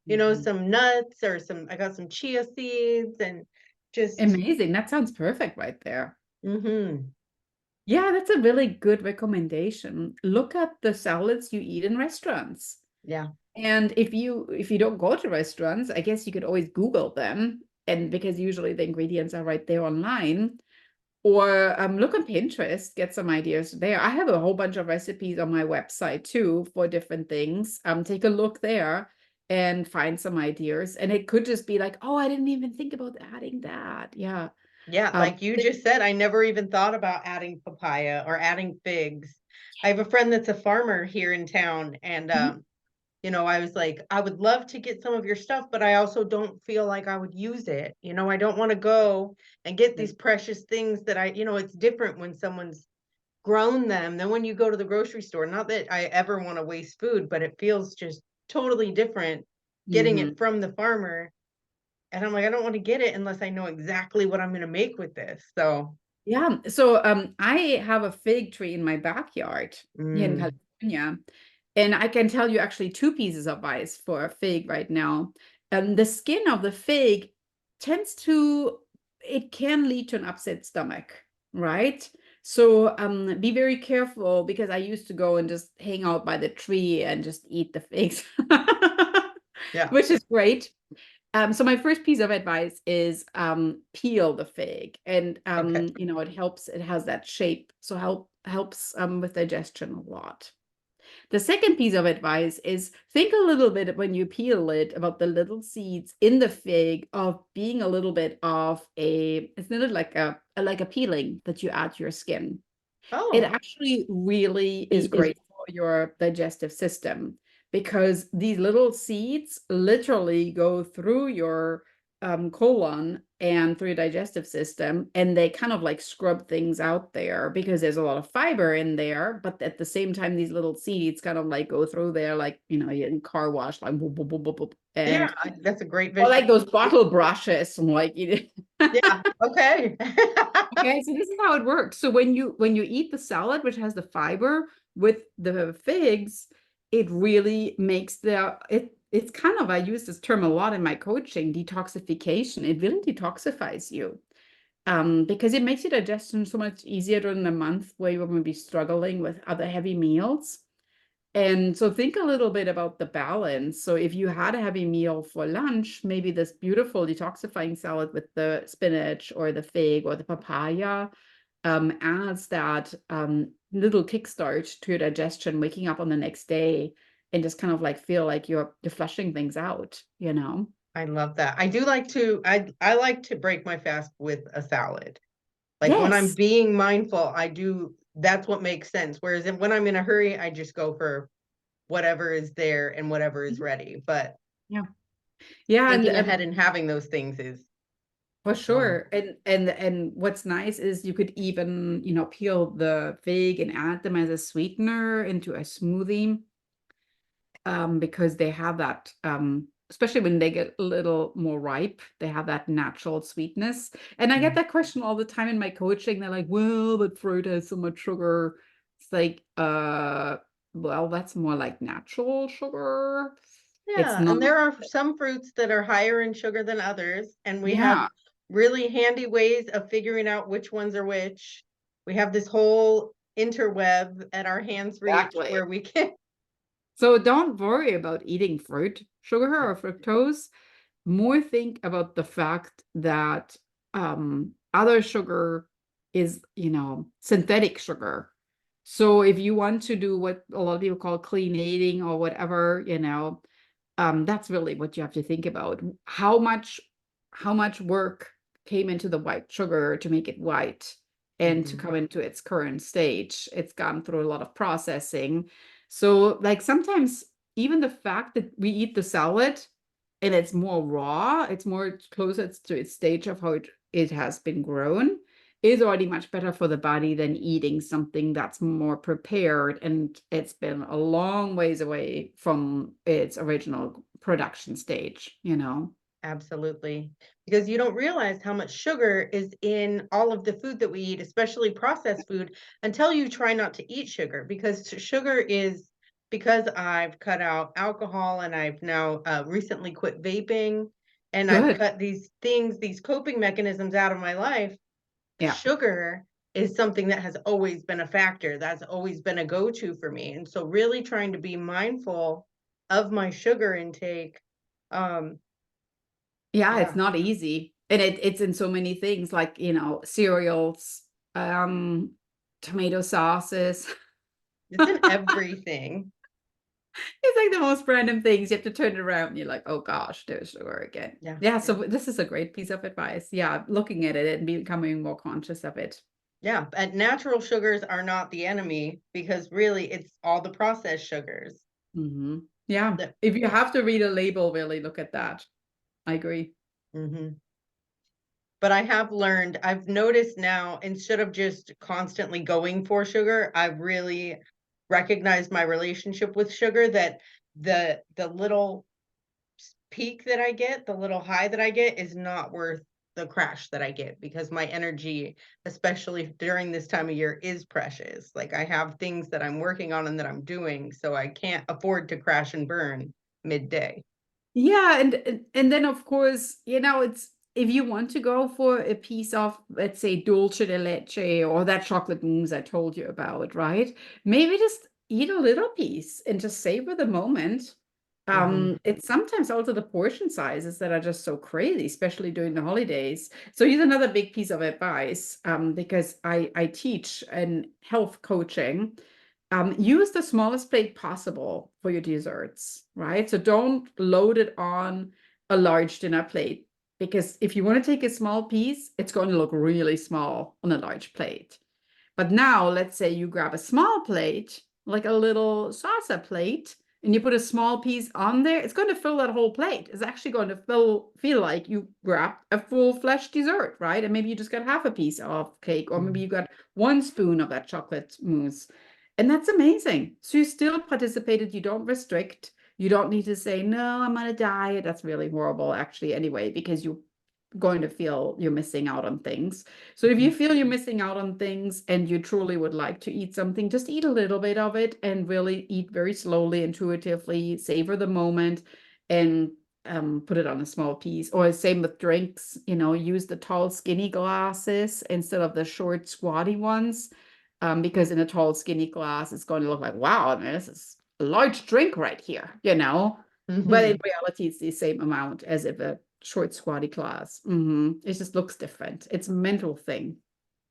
Speaker 2: Mhm.
Speaker 1: some nuts or I got some chia seeds and just
Speaker 2: Amazing. That sounds perfect right there.
Speaker 1: mhm.
Speaker 2: Yeah, that's a really good recommendation. Look at the salads you eat in restaurants.
Speaker 1: Yeah.
Speaker 2: And if you don't go to restaurants, I guess you could always Google them. And because usually the ingredients are right there online. Or look on Pinterest, get some ideas there. I have a whole bunch of recipes on my website too for different things. Take a look there and find some ideas. And it could just be like, oh, I didn't even think about adding that. Yeah.
Speaker 1: Yeah, like you just said, I never even thought about adding papaya or adding figs. I have a friend that's a farmer here in town, and
Speaker 2: Mhm.
Speaker 1: I was like, I would love to get some of your stuff, but I also don't feel like I would use it. I don't want to go and get these precious things that it's different when someone's grown them than when you go to the grocery store. Not that I ever want to waste food, but it feels just totally different getting
Speaker 2: Mhm.
Speaker 1: it from the farmer. And I'm like, I don't want to get it unless I know exactly what I'm going to make with this. So,
Speaker 2: Yeah, so I have a fig tree in my backyard here in
Speaker 1: mm,
Speaker 2: California, and I can tell you actually two pieces of advice for a fig right now. The skin of the fig tends to, it can lead to an upset stomach, right? So be very careful because I used to go and just hang out by the tree and just eat the figs,
Speaker 1: yeah,
Speaker 2: which is great. So my first piece of advice is peel the fig, and
Speaker 1: okay.
Speaker 2: it helps. It has that shape, so helps with digestion a lot. The second piece of advice is think a little bit when you peel it about the little seeds in the fig of being a little bit of it's not like a peeling that you add to your skin. It
Speaker 1: Oh,
Speaker 2: actually really is great for your digestive system because these little seeds literally go through your colon and through your digestive system, and they kind of like scrub things out there because there's a lot of fiber in there. But at the same time, these little seeds kind of like go through there, like in car wash, like boop, boop, boop, boop, boop,
Speaker 1: yeah,
Speaker 2: and
Speaker 1: that's a great
Speaker 2: or
Speaker 1: visual.
Speaker 2: like those bottle brushes, like
Speaker 1: Yeah, okay.
Speaker 2: Okay, so this is how it works. So when you eat the salad, which has the fiber with the figs, it really makes it's kind of, I use this term a lot in my coaching, detoxification. It really detoxifies you. Because it makes your digestion so much easier during the month where you're going to be struggling with other heavy meals. And so think a little bit about the balance. So if you had a heavy meal for lunch, maybe this beautiful detoxifying salad with the spinach or the fig or the papaya adds that little kickstart to your digestion, waking up on the next day and just kind of like feel like you're flushing things out, you know?
Speaker 1: I love that. I like to break my fast with a salad. Like when I'm
Speaker 2: Yes.
Speaker 1: being mindful, that's what makes sense. Whereas when I'm in a hurry, I just go for whatever is there and whatever is
Speaker 2: Mhm.
Speaker 1: ready. But
Speaker 2: Yeah. Yeah. And,
Speaker 1: thinking ahead and having those things is
Speaker 2: for
Speaker 1: wonderful.
Speaker 2: sure. And what's nice is you could even, peel the fig and add them as a sweetener into a smoothie, because they have that, especially when they get a little more ripe, they have that natural sweetness. And I get
Speaker 1: Mm.
Speaker 2: that question all the time in my coaching. They're like, well, but fruit has so much sugar. It's like, well, that's more like natural sugar. It's
Speaker 1: Yeah,
Speaker 2: not,
Speaker 1: and there are some fruits that are higher in sugar than others, and we have
Speaker 2: yeah,
Speaker 1: really handy ways of figuring out which ones are which. We have this whole interweb at our hands' reach
Speaker 2: exactly.
Speaker 1: where we can.
Speaker 2: So don't worry about eating fruit, sugar or fructose. More think about the fact that other sugar is, synthetic sugar. So if you want to do what a lot of people call clean eating or whatever, that's really what you have to think about. How much work came into the white sugar to make it white and to
Speaker 1: Mhm.
Speaker 2: come into its current stage. It's gone through a lot of processing. So like sometimes even the fact that we eat the salad and it's more raw, it's more closer to its stage of how it has been grown, is already much better for the body than eating something that's more prepared and it's been a long ways away from its original production stage.
Speaker 1: Absolutely. Because you don't realize how much sugar is in all of the food that we eat, especially processed food, until you try not to eat sugar. Because I've cut out alcohol and I've now recently quit vaping and I've
Speaker 2: Good.
Speaker 1: cut these coping mechanisms out of my life.
Speaker 2: Yeah.
Speaker 1: Sugar is something that has always been a factor. That's always been a go to for me. And so, really trying to be mindful of my sugar intake. Um,
Speaker 2: Yeah, it's
Speaker 1: yeah.
Speaker 2: not easy. And it's in so many things like, cereals, um, tomato sauces.
Speaker 1: It's in everything.
Speaker 2: It's like the most random things. You have to turn it around and you're like, oh gosh, there's sugar again.
Speaker 1: Yeah.
Speaker 2: Yeah, so this is a great piece of advice. Yeah, looking at it and becoming more conscious of it.
Speaker 1: Yeah, and natural sugars are not the enemy because really it's all the processed sugars.
Speaker 2: Hmm. Yeah,
Speaker 1: That
Speaker 2: if you have to read a label, really look at that. I agree.
Speaker 1: mhm. But I have learned, I've noticed now, instead of just constantly going for sugar, I've really recognized my relationship with sugar, that the little peak that I get, the little high that I get is not worth the crash that I get, because my energy, especially during this time of year, is precious. Like I have things that I'm working on and that I'm doing, so I can't afford to crash and burn midday.
Speaker 2: Yeah, and then of course, it's if you want to go for a piece of, let's say, dulce de leche or that chocolate mousse I told you about, right? Maybe just eat a little piece and just savor the moment.
Speaker 1: Mhm.
Speaker 2: It's sometimes also the portion sizes that are just so crazy, especially during the holidays. So here's another big piece of advice, because I teach in health coaching. Use the smallest plate possible for your desserts, right? So don't load it on a large dinner plate, because if you want to take a small piece, it's going to look really small on a large plate. But now let's say you grab a small plate, like a little salsa plate, and you put a small piece on there, it's going to fill that whole plate. It's actually going to feel like you grabbed a full-fledged dessert, right? And maybe you just got half a piece of cake, or maybe
Speaker 1: Mhm.
Speaker 2: you got one spoon of that chocolate mousse. And that's amazing. So you still participated, you don't restrict, you don't need to say, no, I'm on a diet. That's really horrible, actually, anyway, because you're going to feel you're missing out on things. So if you
Speaker 1: Mhm.
Speaker 2: feel you're missing out on things and you truly would like to eat something, just eat a little bit of it and really eat very slowly, intuitively, savor the moment, and put it on a small piece. Or same with drinks, use the tall, skinny glasses instead of the short, squatty ones. Because in a tall, skinny glass, it's going to look like, wow, I mean, this is a large drink right here. But in
Speaker 1: Mhm.
Speaker 2: reality, it's the same amount as if a short, squatty glass. It just looks different. It's a mental thing.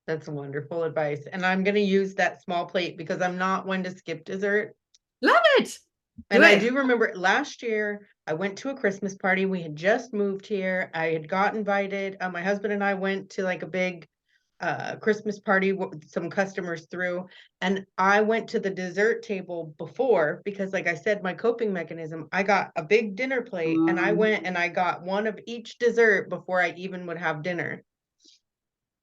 Speaker 1: That's wonderful advice, and I'm gonna use that small plate because I'm not one to skip dessert.
Speaker 2: Love it. Do
Speaker 1: And I
Speaker 2: it.
Speaker 1: do remember last year, I went to a Christmas party. We had just moved here. I had got invited. My husband and I went to like a big Christmas party some customers threw. And I went to the dessert table before because, like I said, my coping mechanism, I got a big dinner plate and I
Speaker 2: Um,
Speaker 1: went and I got one of each dessert before I even would have dinner.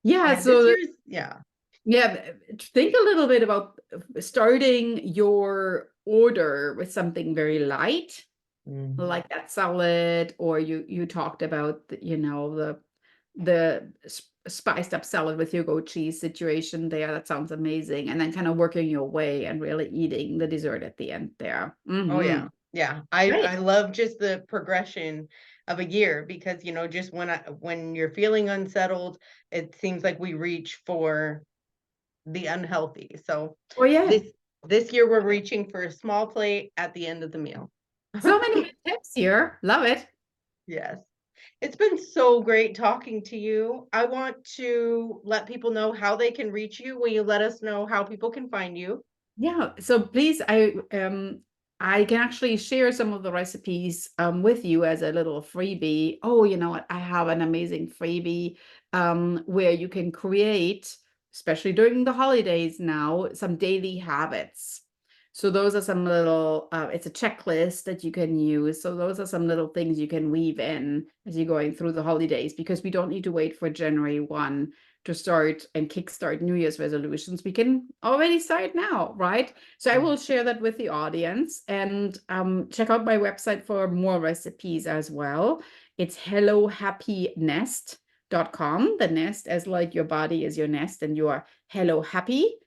Speaker 2: yeah,
Speaker 1: And this
Speaker 2: so
Speaker 1: year's, yeah.
Speaker 2: yeah, think a little bit about starting your order with something very light,
Speaker 1: Mhm.
Speaker 2: like that salad, or you talked about the spiced up salad with your goat cheese situation there. That sounds amazing. And then kind of working your way and really eating the dessert at the end there.
Speaker 1: Oh yeah. Yeah. I
Speaker 2: Great.
Speaker 1: love just the progression of a year because, just when you're feeling unsettled, it seems like we reach for the unhealthy. So
Speaker 2: Oh yeah.
Speaker 1: this this year we're reaching for a small plate at the end of the meal.
Speaker 2: So many good tips here. Love it.
Speaker 1: Yes. It's been so great talking to you. I want to let people know how they can reach you. Will you let us know how people can find you?
Speaker 2: Yeah, so please, I can actually share some of the recipes with you as a little freebie. Oh, you know what? I have an amazing freebie where you can create, especially during the holidays now, some daily habits. So those are some little, it's a checklist that you can use. So those are some little things you can weave in as you're going through the holidays, because we don't need to wait for January 1 to start and kickstart New Year's resolutions. We can already start now, right? So I will share that with the audience, and check out my website for more recipes as well. It's hellohappynest.com. The nest as like your body is your nest, and you are hello happy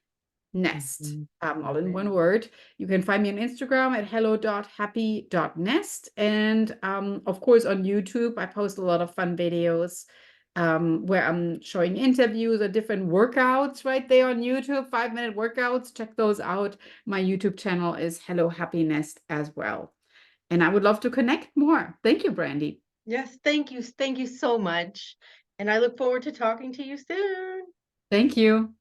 Speaker 2: nest,
Speaker 1: Mhm.
Speaker 2: all
Speaker 1: Love
Speaker 2: in
Speaker 1: it.
Speaker 2: one word. You can find me on Instagram at hello.happy.nest. And of course, on YouTube, I post a lot of fun videos where I'm showing interviews or different workouts right there on YouTube, 5-minute workouts. Check those out. My YouTube channel is Hello Happy Nest as well. And I would love to connect more. Thank you, Brandy.
Speaker 1: Yes, thank you. Thank you so much. And I look forward to talking to you soon.
Speaker 2: Thank you.